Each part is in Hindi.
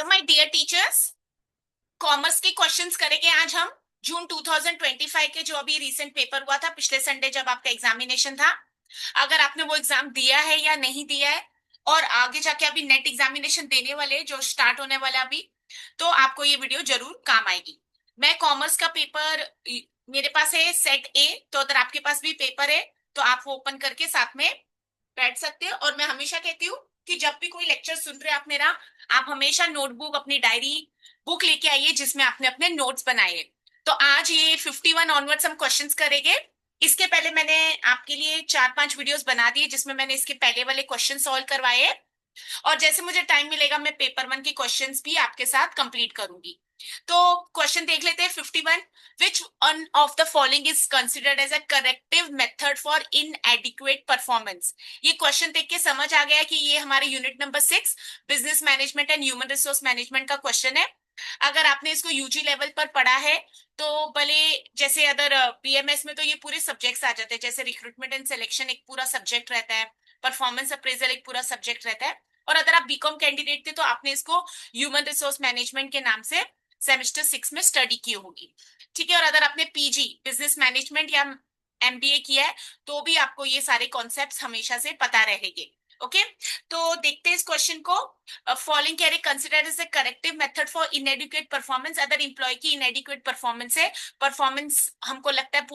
Hello my dear teachers. Commerce के क्वेश्चंस करेंगे आज हम। जून 2025 के जो अभी रीसेंट पेपर हुआ था पिछले संडे जब आपका एग्जामिनेशन था। अगर आपने वो एग्जाम दिया है या नहीं दिया है और आगे जाके अभी नेट एग्जामिनेशन देने वाले हैं, जो स्टार्ट होने वाला है अभी, तो आपको ये वीडियो जरूर काम आएगी। मैं कॉमर्स का पेपर मेरे पास है सेट ए, तो अगर आपके पास भी पेपर है तो आप वो ओपन करके साथ में बैठ सकते हो। और मैं हमेशा कहती हूँ कि जब भी कोई लेक्चर सुन रहे हैं आप मेरा, आप हमेशा नोटबुक अपनी डायरी बुक लेके आइए जिसमें आपने अपने नोट्स बनाए हैं। तो आज ये 51 ऑनवर्ड्स हम क्वेश्चंस करेंगे। इसके पहले मैंने आपके लिए 4-5 वीडियोस बना दिए जिसमें मैंने इसके पहले वाले क्वेश्चन सॉल्व करवाए हैं। और जैसे मुझे टाइम मिलेगा मैं पेपर वन के क्वेश्चंस भी आपके साथ कंप्लीट करूंगी। तो क्वेश्चन देख लेते हैं 51। Which one of the following is considered as a corrective method for inadequate performance. ये क्वेश्चन देख के समझ आ गया कि ये हमारे unit number 6 business management and human resource management का क्वेश्चन है। अगर आपने इसको यूजी लेवल पर पढ़ा है तो भले, जैसे अदर बीएमएस में तो ये पूरे सब्जेक्ट्स आ जाते हैं, जैसे रिक्रूटमेंट एंड सिलेक्शन एक पूरा सब्जेक्ट रहता है, परफॉर्मेंस अप्रेजल एक पूरा सब्जेक्ट रहता है। और अगर आप बीकॉम कैंडिडेट थे तो आपने इसको ह्यूमन रिसोर्स मैनेजमेंट के नाम से सेमेस्टर 6 में स्टडी की होगी। ठीक है। और अगर आपने पीजी बिजनेस मैनेजमेंट या एमबीए किया है तो भी आपको ये सारे कॉन्सेप्ट्स हमेशा से पता रहेंगे। ओके। तो देखते हैं इस क्वेश्चन को। फॉलोइंग कह रहे consider is a corrective method for inadequate performance. अगर इंप्लॉय की इनएडिक्वेट परफॉर्मेंस है, परफॉर्मेंस हमको लगता है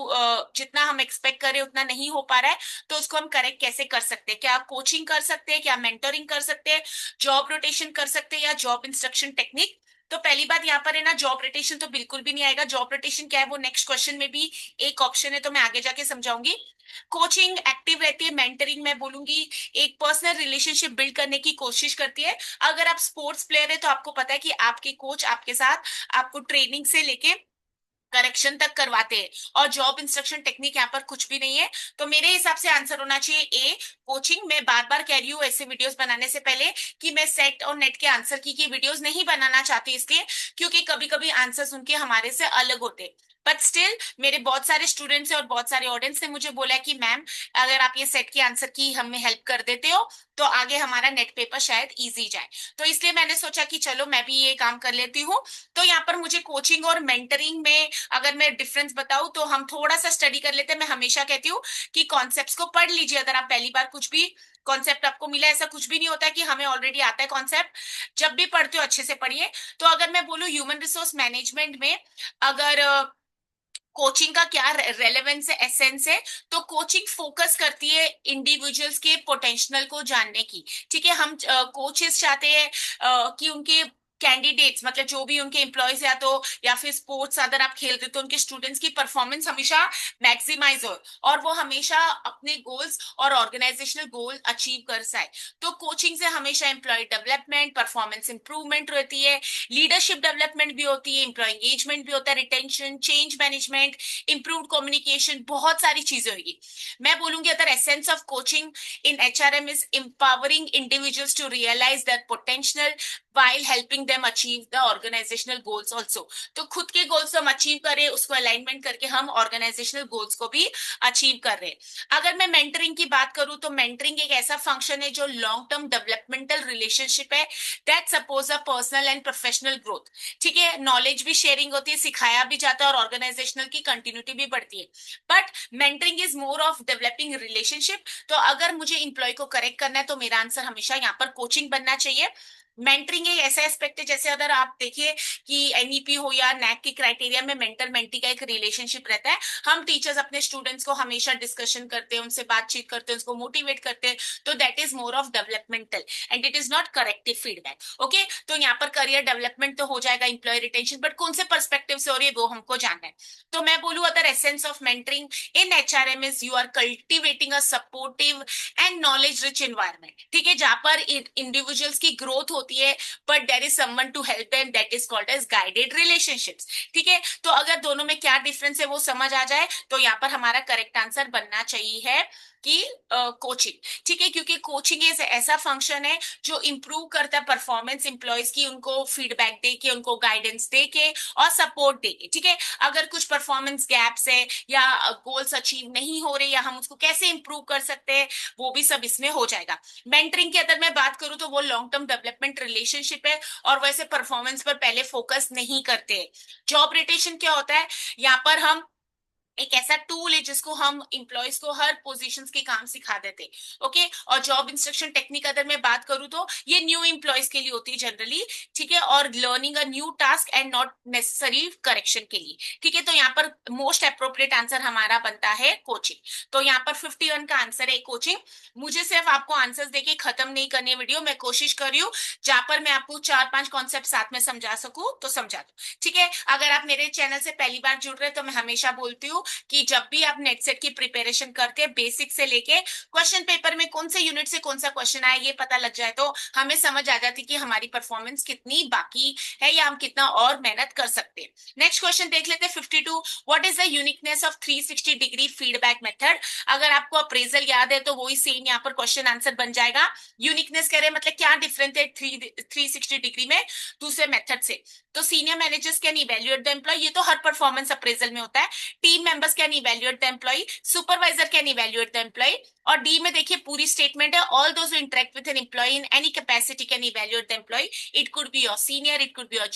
जितना हम एक्सपेक्ट करें उतना नहीं हो पा रहा है, तो उसको हम करेक्ट कैसे कर सकते हैं? क्या कोचिंग कर सकते हैं, क्या मेंटरिंग कर सकते हैं, जॉब रोटेशन कर सकते हैं, या जॉब इंस्ट्रक्शन टेक्निक? तो पहली बात यहाँ पर है ना, जॉब रोटेशन तो बिल्कुल भी नहीं आएगा। जॉब रोटेशन क्या है वो नेक्स्ट क्वेश्चन में भी एक ऑप्शन है, तो मैं आगे जाके समझाऊंगी। कोचिंग एक्टिव रहती है, मेंटरिंग मैं बोलूंगी एक पर्सनल रिलेशनशिप बिल्ड करने की कोशिश करती है। अगर आप स्पोर्ट्स प्लेयर है तो आपको पता है कि आपके कोच आपके साथ आपको ट्रेनिंग से लेके करेक्शन तक करवाते हैं। और जॉब इंस्ट्रक्शन टेक्निक यहाँ पर कुछ भी नहीं है। तो मेरे हिसाब से आंसर होना चाहिए ए, कोचिंग। मैं बार बार कह रही हूँ ऐसे वीडियोस बनाने से पहले कि मैं सेट और नेट के आंसर की वीडियोस नहीं बनाना चाहती, इसलिए क्योंकि कभी कभी आंसर उनके हमारे से अलग होते। बट स्टिल मेरे बहुत सारे स्टूडेंट्स और बहुत सारे ऑडियंस ने मुझे बोला कि मैम, अगर आप ये सेट के आंसर की हमें हेल्प कर देते हो तो आगे हमारा नेट पेपर शायद इजी जाए। तो इसलिए मैंने सोचा कि चलो मैं भी ये काम कर लेती हूँ। तो यहाँ पर मुझे कोचिंग और मेंटरिंग में अगर मैं डिफरेंस बताऊं तो हम थोड़ा सा स्टडी कर लेते हैं। मैं हमेशा कहती हूँ कि कॉन्सेप्ट्स को पढ़ लीजिए। अगर आप पहली बार कुछ भी कॉन्सेप्ट आपको मिला, ऐसा कुछ भी नहीं होता है कि हमें ऑलरेडी आता है कॉन्सेप्ट। जब भी पढ़ते हो अच्छे से पढ़िए। तो अगर मैं बोलूँ ह्यूमन रिसोर्स मैनेजमेंट में, अगर कोचिंग का क्या रेलेवेंस है, एसेंस है, तो कोचिंग फोकस करती है इंडिविजुअल्स के पोटेंशियल को जानने की। ठीक है। हम कोचेस चाहते हैं कि उनके कैंडिडेट्स, मतलब जो भी उनके एम्प्लॉयज या फिर स्पोर्ट्स अगर आप खेल रहे हो तो उनके स्टूडेंट्स की परफॉर्मेंस हमेशा मैक्सिमाइज हो और वो हमेशा अपने गोल्स और ऑर्गेनाइजेशनल गोल अचीव कर जाए। तो कोचिंग से हमेशा एम्प्लॉय डेवलपमेंट, परफॉर्मेंस इंप्रूवमेंट रहती है, लीडरशिप डेवलपमेंट भी होती है, एम्प्लॉय एंगेजमेंट भी होता है, retention, change management, improved communication, बहुत सारी चीजें होगी। मैं बोलूंगी अगर essence of coaching in HRM is empowering individuals to realize their potential while helping them achieve the organizational goals also। तो खुद के गोल्स हम अचीव करें, उसको अलाइनमेंट करके हम ऑर्गेनाइजेशनल गोल्स को भी अचीव कर रहे हैं। अगर मैं मेंटरिंग की बात करूं तो मेंटरिंग एक ऐसा फंक्शन है जो लॉन्ग टर्म डेवलपमेंटल रिलेशनशिप है that suppose a personal and professional growth. ठीक है। नॉलेज भी शेयरिंग होती है, सिखाया भी जाता है और ऑर्गेनाइजेशनल की कंटिन्यूटी भी बढ़ती है। But mentoring is more of developing relationship. तो अगर मुझे इंप्लॉय को करेक्ट करना है तो मेरा आंसर हमेशा यहाँ पर कोचिंग बनना चाहिए। मेंटरिंग एक ऐसा एस्पेक्ट है, जैसे अगर आप देखिए कि एनईपी हो या नैक के क्राइटेरिया में मेंटर मेंटी का एक रिलेशनशिप रहता है। हम टीचर्स अपने स्टूडेंट्स को हमेशा डिस्कशन करते हैं, उनसे बातचीत करते हैं, उसको मोटिवेट करते हैं। तो that is more of developmental and it is not corrective feedback. Okay. तो यहाँ पर करियर डेवलपमेंट तो हो जाएगा, इंप्लॉय रिटेंशन, बट कौन से पर्सपेक्टिव से हो रही है वो हमको जानना है। तो मैं बोलूँ अगर essence of mentoring in HRM is you are cultivating a supportive and knowledge rich environment. ठीक है। जहां पर इंडिविजुअल्स की ग्रोथ होती है but there is someone to help them, that is called as guided relationships. ठीक है। तो अगर दोनों में क्या डिफरेंस है वो समझ आ जाए तो यहाँ पर हमारा करेक्ट आंसर बनना चाहिए है कि कोचिंग, ठीक है, क्योंकि कोचिंग एक ऐसा फंक्शन है जो इम्प्रूव करता है परफॉर्मेंस एम्प्लॉयज की, उनको फीडबैक दे के, उनको गाइडेंस दे के और सपोर्ट दे के, ठीक है। अगर कुछ परफॉर्मेंस गैप्स है या गोल्स अचीव नहीं हो रहे या हम उसको कैसे इंप्रूव कर सकते हैं, वो भी सब इसमें हो जाएगा। मेंटरिंग की अगर मैं बात करूं तो वो लॉन्ग टर्म डेवलपमेंट रिलेशनशिप है और वैसे परफॉर्मेंस पर पहले फोकस नहीं करते हैं। जॉब रोटेशन क्या होता है, यहाँ पर हम एक ऐसा टूल है जिसको हम इंप्लॉयज को हर पोजीशंस के काम सिखा देते, ओके। और जॉब इंस्ट्रक्शन टेक्निक अगर मैं बात करूँ तो ये न्यू इंप्लॉयज के लिए होती है जनरली, ठीक है, और learning a new task and not necessary correction के लिए, ठीक है। तो यहाँ पर मोस्ट अप्रोप्रिएट आंसर हमारा बनता है कोचिंग। तो यहाँ पर 51 का आंसर है कोचिंग। मुझे सिर्फ आपको आंसर्स देके खत्म नहीं करनी है वीडियो, मैं कोशिश कर रही हूँ जहां पर मैं आपको 4-5 कॉन्सेप्ट साथ में समझा सकूं तो समझा दूं, ठीक है। अगर आप मेरे चैनल से पहली बार जुड़ रहे हैं तो मैं हमेशा बोलती हूँ कि जब भी आप नेट सेट की प्रिपरेशन करते हैं, बेसिक से लेके क्वेश्चन पेपर में कौन से यूनिट से कौन सा क्वेश्चन आया ये पता लग जाए तो हमें समझ आ जाती कि हमारी परफॉर्मेंस कितनी बाकी है या हम कितना और मेहनत कर सकते हैं। नेक्स्ट क्वेश्चन देख लेते हैं 52। What is the uniqueness of 360 degree feedback method. अगर आपको अप्रेजल याद है तो वही सेम यहाँ पर क्वेश्चन आंसर बन जाएगा। यूनिकनेस कह रहे हैं मतलब क्या डिफरेंस है 360 डिग्री में दूसरे मेथड से। तो senior managers can evaluate the employee, ये तो हर परफॉर्मेंस अप्रेजल में होता है। Team members can evaluate the employee, supervisor can evaluate the employee. और डी में देखिए पूरी स्टेटमेंट है, all those who interact with an employ in any capacity can evaluate the employee. It could be your senior, it could be your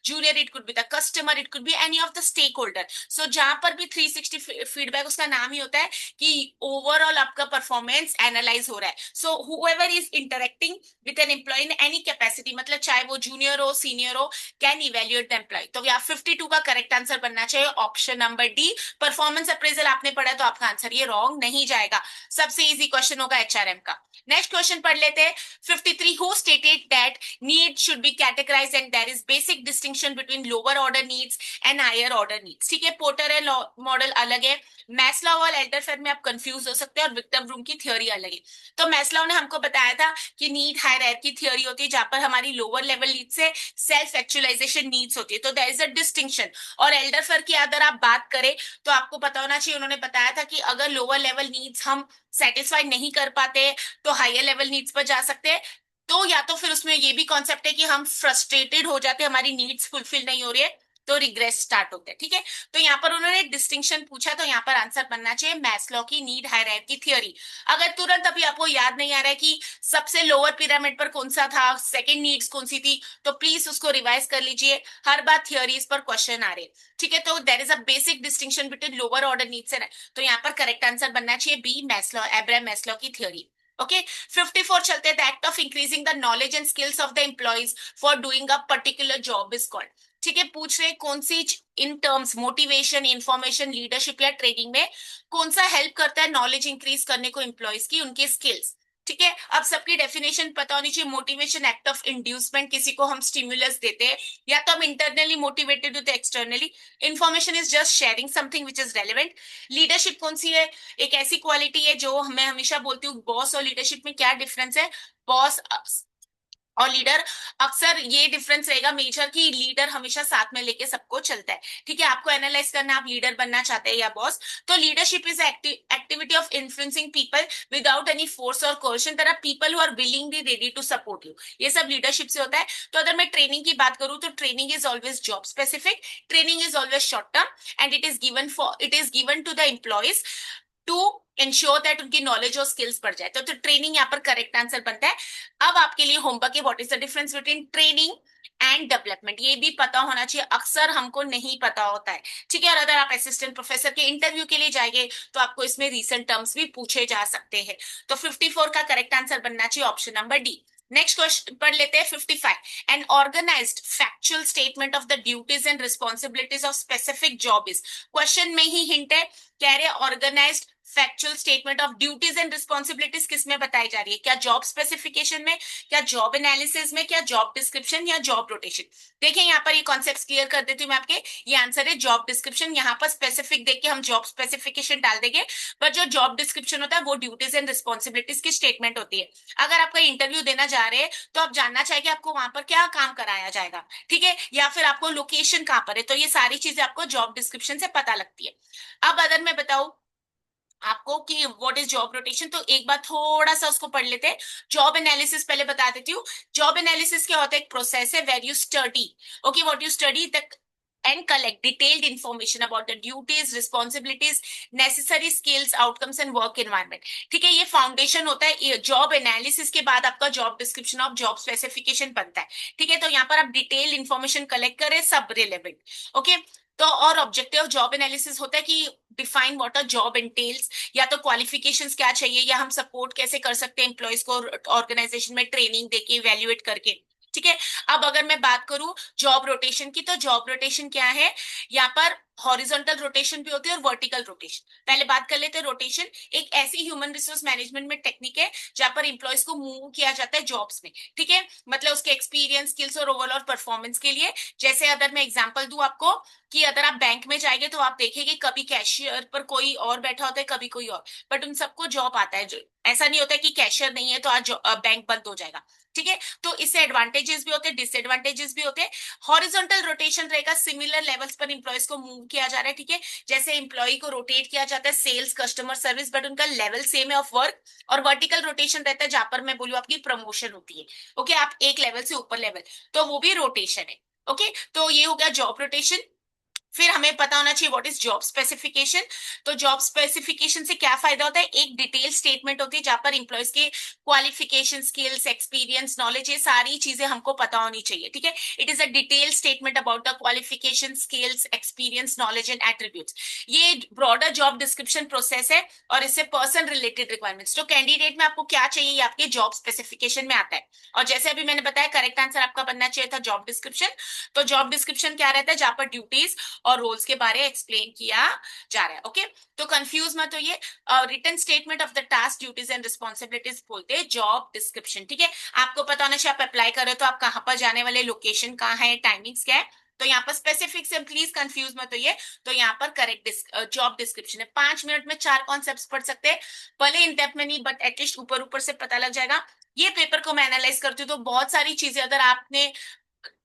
junior, it could be the customer, it could be any of the stakeholder. So जहां पर भी 360 फीडबैक उसका नाम ही होता है कि ओवरऑल आपका परफॉर्मेंस एनालाइज हो रहा है। So whoever is interacting with an employ in any capacity, मतलब चाहे वो जूनियर हो सीनियर हो, कैन इवेल्युएट द एम्प्लॉय। तो यहाँ 52 का करेक्ट आंसर बनना चाहिए option number D. Performance appraisal आपने पढ़ा तो आपका आंसर ये रॉन्ग नहीं जाएगा। सबसे इजी क्वेश्चन होगा एचआरएम का। नेक्स्ट क्वेश्चन पढ़ लेते हैं 53। Who stated that need should be categorized and there is basic distinction between lower order needs and higher order needs, ठीक है। पोर्टर है मॉडल अलग है, मैस्लो और एल्डरफेर में आप कंफ्यूज हो सकते हैं, और विक्टर ब्रूम की थ्योरी अलग है। तो मैस्लो ने हमको बताया था कि नीड हायरार्की थ्योरी होती है जहां पर हमारी लोअर लेवल नीड से सेल्फ एक्चुअलाइजेशन नीड्स होती है, तो देयर इज अ डिस्टिंक्शन। और एल्डरफेर की अगर आप बात करें तो आपको पता होना चाहिए, उन्होंने बताया था कि अगर लोअर लेवल नीड्स हम सेटिस्फाई नहीं कर पाते तो हायर लेवल नीड्स पर जा सकते हैं। तो या तो फिर उसमें ये भी कॉन्सेप्ट है कि हम फ्रस्ट्रेटेड हो जाते हैं, हमारी नीड्स फुलफिल नहीं हो रही है तो रिग्रेस स्टार्ट होते हैं, ठीक है। तो यहाँ पर उन्होंने डिस्टिंक्शन पूछा तो यहाँ पर आंसर बनना चाहिए मैस्लो की नीड हायरार्की थ्योरी। अगर तुरंत अभी आपको याद नहीं आ रहा है कि सबसे लोअर पिरामिड पर कौन सा था, सेकंड नीड्स कौन सी थी, तो प्लीज उसको रिवाइज कर लीजिए, हर बार थियोरीज पर क्वेश्चन आ रहे, ठीक है। तो there is a basic distinction between lower order needs and, तो यहाँ पर करेक्ट आंसर बनना चाहिए बी मैस्लो, एब्राहम मैस्लो की थ्योरी। ओके 54 चलते हैं। The act of increasing the knowledge and skills of the employees for doing a particular job is called, ठीक है। पूछ रहे कौन सी in terms motivation information leadership या ट्रेनिंग में कौन सा हेल्प करता है नॉलेज इंक्रीज करने को एम्प्लॉइज की उनके स्किल्स, ठीक है। अब सबकी डेफिनेशन पता होनी चाहिए। मोटिवेशन एक्ट ऑफ इंड्यूसमेंट, किसी को हम स्टिमुलस देते हैं या तो हम इंटरनली मोटिवेटेड होते हैं externally. Information is just sharing something which is relevant. Leadership कौन सी है, एक ऐसी क्वालिटी है जो मैं हमेशा बोलती हूँ बॉस और लीडरशिप में क्या डिफरेंस है। बॉस और लीडर अक्सर ये डिफरेंस रहेगा मेजर कि लीडर हमेशा साथ में लेके सबको चलता है, ठीक है। आपको एनालाइज करना आप लीडर बनना चाहते हैं या बॉस। तो leadership is activity of influencing people without any force और coercion. There are people who are willingly ready to support you, ये सब लीडरशिप से होता है। तो अगर मैं ट्रेनिंग की बात करूं तो training is always job specific, training is always short term and it is given to the employees to ensure that उनकी नॉलेज और स्किल्स बढ़ जाए। तो ट्रेनिंग यहाँ पर करेक्ट आंसर बनता है। अब आपके लिए होमवर्क है, what is the difference between training and development, ये भी पता होना चाहिए, अक्सर हमको नहीं पता होता है, ठीक है। और अगर आप असिस्टेंट प्रोफेसर के इंटरव्यू के लिए जाएंगे तो आपको इसमें रीसेंट टर्म्स भी पूछे जा सकते हैं। तो 54 का करेक्ट आंसर बनना चाहिए option number D. Next question पढ़ लेते हैं 55। An organized factual statement of the duties and responsibilities of specific job is, question में ही हिंट है, कह रहे organized factual statement of duties and responsibilities किस में बताई जा रही है, क्या जॉब स्पेसिफिकेशन में, क्या जॉब एनालिसिस में, क्या जॉब डिस्क्रिप्शन या जॉब रोटेशन। देखिए यहाँ पर ये कॉन्सेप्ट क्लियर कर देती हूँ मैं आपके, ये आंसर है जॉब डिस्क्रिप्शन। यहाँ पर स्पेसिफिक देख के हम जॉब स्पेसिफिकेशन डाल देंगे, पर जो जॉब डिस्क्रिप्शन होता है वो ड्यूटीज एंड रिस्पॉन्सिबिलिटीज की स्टेटमेंट होती है। अगर आपका इंटरव्यू देना जा रहे हैं तो आप जानना चाहिए आपको वहां पर क्या काम कराया जाएगा, ठीक है, या फिर आपको लोकेशन कहाँ पर है, तो ये सारी चीजें आपको जॉब डिस्क्रिप्शन से पता लगती है। अब अगर मैं बताऊं आपको कि व्हाट इज जॉब रोटेशन, तो एक बार थोड़ा सा उसको पढ़ लेते हैं। जॉब एनालिसिस पहले बता देती हूँ। जॉब एनालिसिस क्या होता है? एक प्रोसेस है where you study, okay, what you study the and collect detailed information about the duties, responsibilities, necessary skills, outcomes and work environment। ठीक है, ये फाउंडेशन होता है। जॉब एनालिसिस के बाद आपका job description of job specification बनता है। ठीक है, तो यहाँ पर आप डिटेल इंफॉर्मेशन कलेक्ट करें, सब रिलेवेंट। ओके, तो और ऑब्जेक्टिव जॉब एनालिसिस होता है कि define what a job entails, या तो क्वालिफिकेशंस क्या चाहिए, या हम सपोर्ट कैसे कर सकते हैं एम्प्लॉयज को ऑर्गेनाइजेशन में ट्रेनिंग देके इवेल्युएट करके। ठीक है, अब अगर मैं बात करूं जॉब रोटेशन की, तो जॉब रोटेशन क्या है? यहाँ पर हॉरिजॉन्टल रोटेशन भी होती है और वर्टिकल रोटेशन। पहले बात कर लेते हैं रोटेशन। एक ऐसी ह्यूमन रिसोर्स मैनेजमेंट में टेक्निक है जहां पर इंप्लॉयज को मूव किया जाता है जॉब्स में। ठीक है, मतलब उसके एक्सपीरियंस, स्किल्स और ओवरऑल परफॉर्मेंस के लिए। जैसे अगर मैं एग्जांपल दूं आपको, कि अगर आप बैंक में जाएंगे तो आप देखेंगे कभी कैशियर पर कोई और बैठा होता है, कभी कोई और, बट उन सबको जॉब आता है। जो ऐसा नहीं होता है कि कैशियर नहीं है तो आज बैंक बंद हो जाएगा। ठीक है, तो इससे एडवांटेजेस भी होते हैं, डिसएडवांटेजेस भी होते हैं। हॉरिजॉन्टल रोटेशन रहेगा, सिमिलर लेवल्स पर इंप्लॉयज को मूव किया जा रहा है। ठीक है, जैसे इंप्लॉय को रोटेट किया जाता है सेल्स, कस्टमर सर्विस, बट उनका लेवल सेम है ऑफ वर्क। और वर्टिकल रोटेशन रहता है जहां पर मैं बोलूँ आपकी प्रमोशन होती है। ओके, आप एक लेवल से ऊपर लेवल, तो वो भी रोटेशन है। ओके, तो ये हो गया जॉब रोटेशन। फिर हमें पता होना चाहिए व्हाट इज जॉब स्पेसिफिकेशन। तो जॉब स्पेसिफिकेशन से क्या फायदा होता है? एक डिटेल स्टेटमेंट होती है जहां पर इंप्लॉयज के क्वालिफिकेशन, स्किल्स, एक्सपीरियंस, नॉलेज, ये सारी चीजें हमको पता होनी चाहिए। ठीक है, it is a detail statement about the qualification, skills, experience, knowledge and attributes. ये ब्रॉडर जॉब डिस्क्रिप्शन प्रोसेस है और इससे पर्सन रिलेटेड रिक्वायरमेंट्स। तो कैंडिडेट में आपको क्या चाहिए, ये आपके जॉब स्पेसिफिकेशन में आता है। और जैसे अभी मैंने बताया, करेक्ट आंसर आपका बनना चाहिए था जॉब डिस्क्रिप्शन। तो जॉब डिस्क्रिप्शन क्या रहता है? जहां पर ड्यूटीज और रोल्स के बारे एक्सप्लेन किया जा रहा है। ओके, तो कंफ्यूज मत होइए। Written statement of the task, duties and responsibilities बोलते हैं जॉब डिस्क्रिप्शन। ठीक है, आपको पता होना चाहिए आप अप्लाई कर रहे हो तो आप कहाँ पर जाने वाले, लोकेशन कहाँ है, टाइमिंग्स क्या है। तो यहाँ पर स्पेसिफिक से प्लीज कंफ्यूज मत होइए। तो यहाँ पर करेक्ट जॉब डिस्क्रिप्शन है। 5 मिनट में 4 कॉन्सेप्ट पढ़ सकते हैं, भले इन डेप्थ में नहीं, बट एटलीस्ट ऊपर ऊपर से पता लग जाएगा। ये पेपर को मैं एनालाइज करती हूँ तो बहुत सारी चीजें, अगर आपने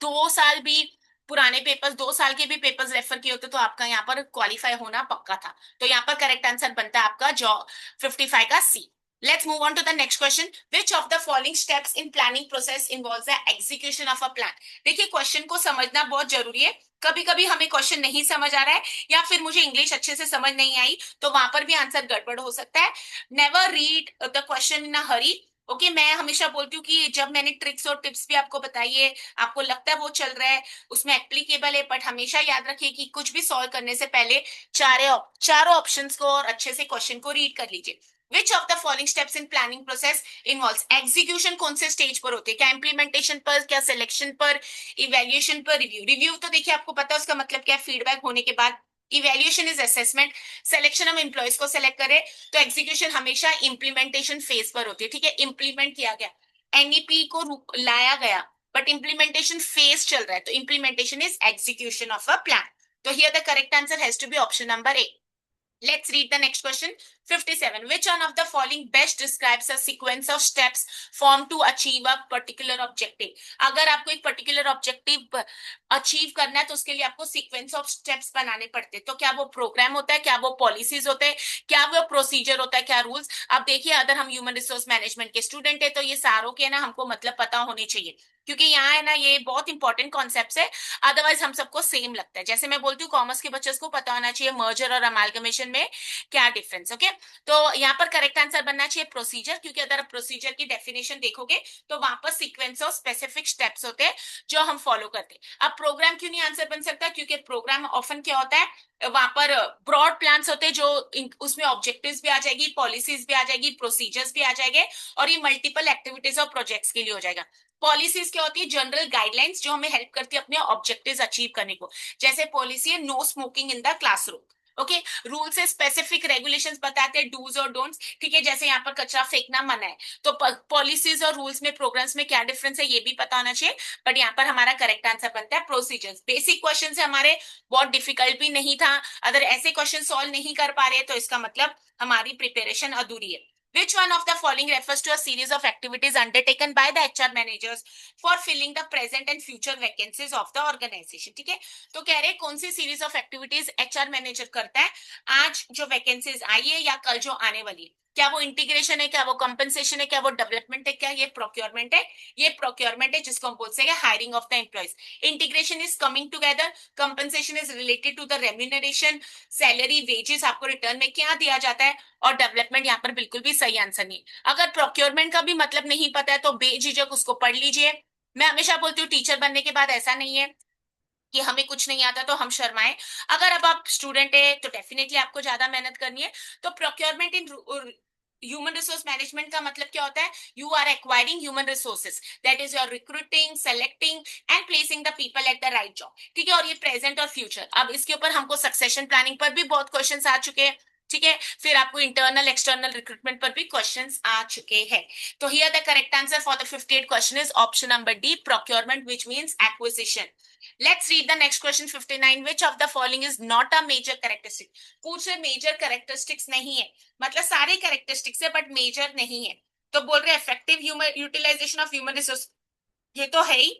2 साल भी पुराने पेपर्स, 2 साल के भी पेपर्स रेफर किए होते तो आपका यहाँ पर क्वालिफाई होना पक्का था। तो यहाँ पर करेक्ट आंसर बनता है आपका जो 55 का C. Let's move on to the next question. Which of the following steps in planning process involves the execution of a plan? देखिए, क्वेश्चन को समझना बहुत जरूरी है। कभी कभी हमें क्वेश्चन नहीं समझ आ रहा है, या फिर मुझे इंग्लिश अच्छे से समझ नहीं आई, तो वहां पर भी आंसर गड़बड़ हो सकता है। Never read the question in a Hari. Okay, मैं हमेशा बोलती हूँ कि जब मैंने ट्रिक्स और टिप्स भी आपको बताई है, आपको लगता है वो चल रहा है, उसमें एप्लीकेबल है, बट हमेशा याद रखिए कि कुछ भी सॉल्व करने से पहले चारों ऑप्शंस को और अच्छे से क्वेश्चन को रीड कर लीजिए। विच of the following steps in planning process involves execution? कौन से स्टेज पर होते हैं? क्या इम्प्लीमेंटेशन पर, क्या सिलेक्शन पर, इवेल्युएशन पर, रिव्यू? रिव्यू तो देखिए आपको पता है उसका मतलब क्या है, फीडबैक होने के बाद। Evaluation is assessment. सिलेक्शन हम एम्प्लॉयज को सिलेक्ट करें। तो एग्जीक्यूशन हमेशा इम्प्लीमेंटेशन फेज पर होती है। ठीक है, इम्प्लीमेंट किया गया, एनईपी को लाया गया, बट इम्प्लीमेंटेशन फेज चल रहा है, तो implementation is execution of a plan. तो here the correct answer has to be option number A. Let's read the next question. 57. Which one of the following best describes a sequence of steps formed to achieve a particular objective? अगर आपको एक particular objective अचीव करना है तो उसके लिए आपको सीक्वेंस ऑफ स्टेप्स बनाने पड़ते हैं। तो क्या वो प्रोग्राम होता है, क्या वो पॉलिसीज होते हैं, क्या वो प्रोसीजर होता है, क्या रूल्स? अब देखिए, अगर हम ह्यूमन रिसोर्स मैनेजमेंट के स्टूडेंट है तो ये सारों के ना हमको मतलब पता होने चाहिए, क्योंकि यहाँ है ना, ये बहुत इंपॉर्टेंट कॉन्सेप्ट है। अदरवाइज हम सबको सेम लगता है। जैसे मैं बोलती हूँ, कॉमर्स के बच्चों को पता होना चाहिए मर्जर और अमालगमेशन में क्या डिफरेंस। ओके, तो यहाँ पर करेक्ट आंसर बनना चाहिए प्रोसीजर, क्योंकि अगर आप प्रोसीजर की डेफिनेशन देखोगे तो वहां पर सीक्वेंस ऑफ स्पेसिफिक स्टेप्स होते हैं जो हम फॉलो करते हैं। अब प्रोग्राम क्यों नहीं आंसर बन सकता? क्योंकि प्रोग्राम ऑफन क्या होता है, वहां पर ब्रॉड प्लान्स होते हैं जो उसमें ऑब्जेक्टिव्स भी आ जाएगी, पॉलिसीज भी आ जाएगी, प्रोसीजर्स भी आ जाएंगे, और ये मल्टीपल एक्टिविटीज और प्रोजेक्ट्स के लिए हो जाएगा। पॉलिसीज क्या होती है? जनरल गाइडलाइंस जो हमें हेल्प करती है अपने ऑब्जेक्टिव्स अचीव करने को। जैसे पॉलिसी है no smoking in the classroom. Okay, rule से स्पेसिफिक रेगुलेशंस बताते हैं, डूज और डोंट्स। ठीक है, जैसे यहाँ पर कचरा फेंकना मना है, तो पॉलिसीज और रूल्स में, प्रोग्राम्स में क्या डिफरेंस है ये भी पता होना चाहिए। बट यहाँ पर हमारा करेक्ट आंसर बनता है प्रोसीजर्स। बेसिक क्वेश्चन है हमारे, बहुत डिफिकल्ट भी नहीं था। अगर ऐसे क्वेश्चन सॉल्व नहीं कर पा रहे तो इसका मतलब हमारी प्रिपरेशन अधूरी है। Which one of the following refers to a series of activities undertaken by the HR managers for filling the present and future vacancies of the organization? ठीक है, तो कह रहे हैं कौन सी series of activities HR manager करता है आज जो वैकेंसीज आई है या कल जो आने वाली है? क्या वो इंटीग्रेशन है, क्या वो कंपनसेशन है, क्या वो डेवलपमेंट है, क्या ये प्रोक्योरमेंट है? ये प्रोक्योरमेंट है जिसको हम बोलते हैं hiring of the employees. Integration is coming together, compensation is related to the remuneration, salary, wages आपको रिटर्न में क्या दिया जाता है, और डेवलपमेंट यहाँ पर बिल्कुल भी सही आंसर नहीं। अगर प्रोक्योरमेंट का भी मतलब नहीं पता है तो बेझिझक उसको पढ़ लीजिए। मैं हमेशा बोलती हूँ टीचर बनने के बाद ऐसा नहीं है कि हमें कुछ नहीं आता तो हम शर्माएं। अगर अब आप स्टूडेंट है तो डेफिनेटली आपको ज्यादा मेहनत करनी है। तो procurement in human resource management का मतलब क्या होता है? You are acquiring human resources, that is your recruiting, selecting and placing the people at the right job. ठीक है, और ये प्रेजेंट और फ्यूचर। अब इसके ऊपर हमको सक्सेशन प्लानिंग पर भी बहुत क्वेश्चंस आ चुके हैं। ठीक है, फिर आपको इंटरनल एक्सटर्नल रिक्रूटमेंट पर भी क्वेश्चंस आ चुके हैं। तो here the correct answer for the 58 question is option number D, procurement, which means acquisition. Let's read the next question 59. Which of the following is not a major characteristic? पूछ रहे मेजर कैरेक्टरिस्टिक्स नहीं है, मतलब सारे कैरेक्टरिस्टिक्स है बट मेजर नहीं है। तो बोल रहे effective human utilization of human resource, ये तो है ही,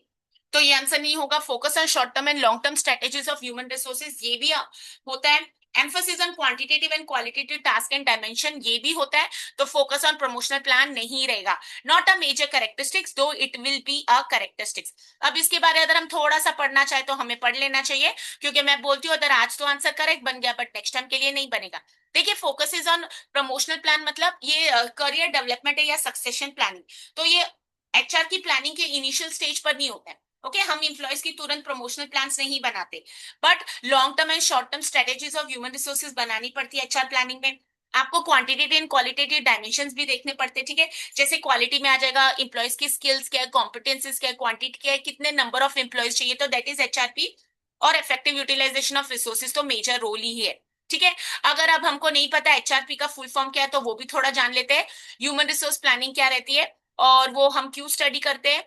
तो ये आंसर नहीं होगा। Focus on short term and long term strategies of human resources, ये भी होता है। Emphasis on quantitative and qualitative task and dimension, ये भी होता है। तो फोकस ऑन प्रमोशनल प्लान नहीं रहेगा। नॉट अ मेजर कैरेक्टरिस्टिक्स दो it will be a characteristics. अब इसके बारे में अगर हम थोड़ा सा पढ़ना चाहे तो हमें पढ़ लेना चाहिए, क्योंकि मैं बोलती हूँ अगर आज तो आंसर करेक्ट बन गया बट नेक्स्ट टाइम के लिए नहीं बनेगा। देखिए, focus is on promotional plan मतलब ये करियर डेवलपमेंट है या सक्सेशन प्लानिंग। तो ये एचआर की प्लानिंग के इनिशियल स्टेज पर नहीं होता है। ओके, हम इंप्लॉयज की तुरंत प्रमोशनल प्लान्स नहीं बनाते, but long term and short term strategies of human resources बनानी पड़ती है एचआर प्लानिंग में। आपको क्वांटिटेटिव एंड क्वालिटेटिव डायमेंशंस भी देखने पड़ते हैं। ठीक है, जैसे क्वालिटी में आ जाएगा इंप्लॉयज की स्किल्स क्या है, कॉम्पिटेंसीज क्या है, क्वांटिटी क्या है, कितने नंबर ऑफ इंप्लॉयज चाहिए, तो दैट इज एचआरपी। और इफेक्टिव यूटिलाइजेशन ऑफ रिसोर्सेज तो मेजर रोल ही है। ठीक है, अगर अब हमको नहीं पता एचआरपी का फुल फॉर्म क्या है तो वो भी थोड़ा जान लेते हैं। ह्यूमन रिसोर्स प्लानिंग क्या रहती है और वो हम क्यों स्टडी करते हैं।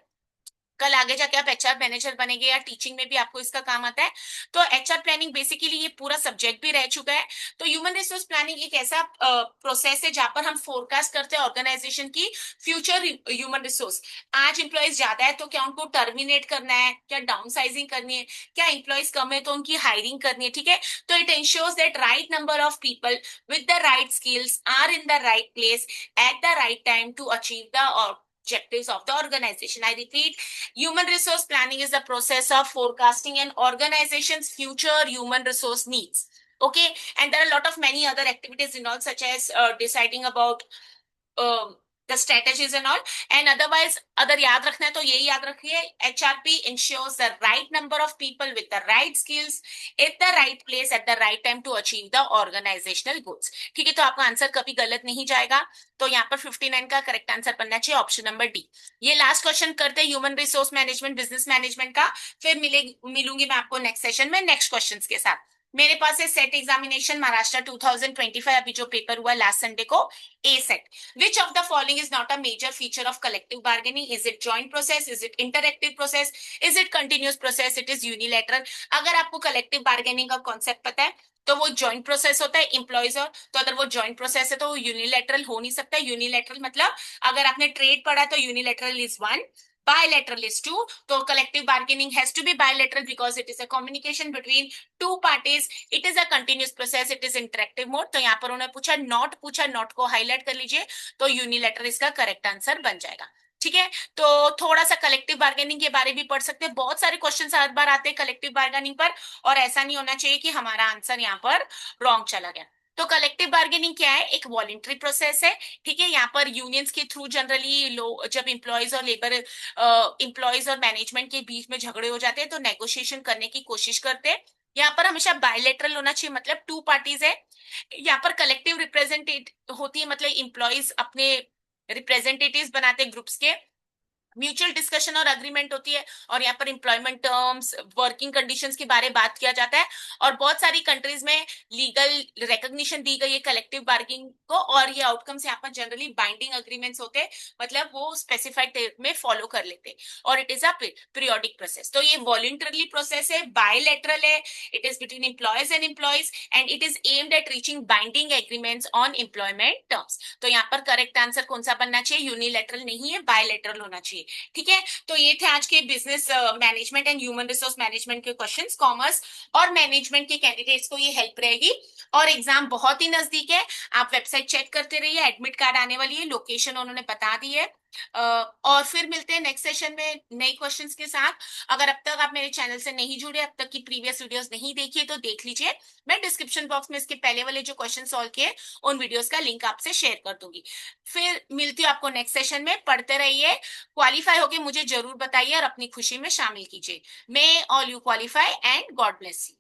कल आगे जाके आप एचआर मैनेजर बनेंगे या टीचिंग में भी आपको इसका काम आता है। तो एचआर प्लानिंग बेसिकली ये पूरा सब्जेक्ट भी रह चुका है। तो ह्यूमन रिसोर्स प्लानिंग एक ऐसा प्रोसेस है जहां पर हम फोरकास्ट करते हैं ऑर्गेनाइजेशन की फ्यूचर ह्यूमन रिसोर्स। आज इंप्लॉयज ज्यादा है तो क्या उनको टर्मिनेट करना है, क्या डाउन साइजिंग करनी है, क्या इंप्लॉयज कम है तो उनकी हायरिंग करनी है। ठीक है, तो it ensures that right number of people with the right skills are in the right place at the right time to achieve the objectives of the organization. I repeat, human resource planning is the process of forecasting an organization's future human resource needs. Okay, and there are a lot of many other activities involved, such as deciding about the strategies and all. And otherwise, अगर याद रखना है तो यही याद रखिए, HRP ensures the right number of people with the right skills at the right place at the right time to achieve the organizational goals. ठीक है, तो आपका आंसर कभी गलत नहीं जाएगा। तो यहाँ पर 59 का करेक्ट आंसर बनना चाहिए ऑप्शन नंबर डी। ये लास्ट क्वेश्चन करते हैं human resource management business management का, फिर मिलूंगी मैं आपको नेक्स्ट सेशन में नेक्स्ट क्वेश्चंस के साथ। मेरे पास है सेट एग्जामिनेशन महाराष्ट्र 2025, अभी जो पेपर हुआ लास्ट संडे को, ए set. Which of the following is not a major feature of collective bargaining? Is it joint process? Is it interactive process? Is it continuous process? It is unilateral. अगर आपको collective bargaining का कॉन्सेप्ट पता है तो वो जॉइंट प्रोसेस होता है एम्प्लॉयज और, तो अगर वो जॉइंट प्रोसेस है तो वो यूनिलेटरल हो नहीं सकता। यूनिलेटरल मतलब अगर आपने ट्रेड पढ़ा तो unilateral is one, bilateral is two. तो collective bargaining has to be bilateral because it is a communication between two parties. It is a continuous process. It is interactive mode. तो यहाँ पर उन्होंने पूछा, नॉट को हाईलाइट कर लीजिए, तो यूनिलेटरल इसका करेक्ट आंसर बन जाएगा। ठीक है, तो थोड़ा सा कलेक्टिव बार्गेनिंग के बारे में भी पढ़ सकते हैं। बहुत सारे क्वेश्चन हर बार आते हैं कलेक्टिव बार्गेनिंग पर, और ऐसा नहीं होना चाहिए कि हमारा आंसर यहाँ पर रॉन्ग चला गया। तो कलेक्टिव बार्गेनिंग क्या है? एक वॉलेंट्री प्रोसेस है। ठीक है, यहाँ पर यूनियंस के थ्रू जनरली लोग जब इंप्लॉयज और लेबर इंप्लॉयज और मैनेजमेंट के बीच में झगड़े हो जाते हैं तो नेगोशिएशन करने की कोशिश करते हैं। यहाँ पर हमेशा बायलेटरल होना चाहिए, मतलब टू पार्टीज है। यहाँ पर कलेक्टिव रिप्रेजेंटेटिव होती है, मतलब इंप्लॉयज अपने रिप्रेजेंटेटिव्स बनाते हैं ग्रुप्स के, म्यूचुअल डिस्कशन और अग्रीमेंट होती है, और यहाँ पर एम्प्लॉयमेंट टर्म्स, वर्किंग कंडीशंस के बारे में बात किया जाता है। और बहुत सारी कंट्रीज में लीगल रिकॉग्निशन दी गई है कलेक्टिव बार्गेनिंग को, और ये आउटकम्स यहाँ पर जनरली बाइंडिंग अग्रीमेंट्स होते हैं, मतलब वो स्पेसिफाइड में फॉलो कर लेते हैं। और it is a periodic process. तो ये वॉलंटरली प्रोसेस है, बायलैटरल है, it is between employees and employees, and it is aimed at reaching binding agreements on employment terms. तो यहाँ पर करेक्ट आंसर कौन सा बनना चाहिए? यूनिलैटरल नहीं है, बायलैटरल होना चाहिए। ठीक है, तो ये थे आज के business management and human resource management के क्वेश्चंस। कॉमर्स और मैनेजमेंट के कैंडिडेट्स को ये हेल्प रहेगी। और एग्जाम बहुत ही नजदीक है, आप वेबसाइट चेक करते रहिए, एडमिट कार्ड आने वाली है, लोकेशन उन्होंने बता दी है। और फिर मिलते हैं नेक्स्ट सेशन में नए क्वेश्चंस के साथ। अगर अब तक आप मेरे चैनल से नहीं जुड़े, अब तक की प्रीवियस वीडियोस नहीं देखी है, तो देख लीजिए। मैं डिस्क्रिप्शन बॉक्स में इसके पहले वाले जो क्वेश्चन सॉल्व किए उन वीडियोस का लिंक आपसे शेयर कर दूंगी। फिर मिलती हूँ आपको नेक्स्ट सेशन में। पढ़ते रहिए, क्वालिफाई होके मुझे जरूर बताइए और अपनी खुशी में शामिल कीजिए। May all you qualify and God bless you.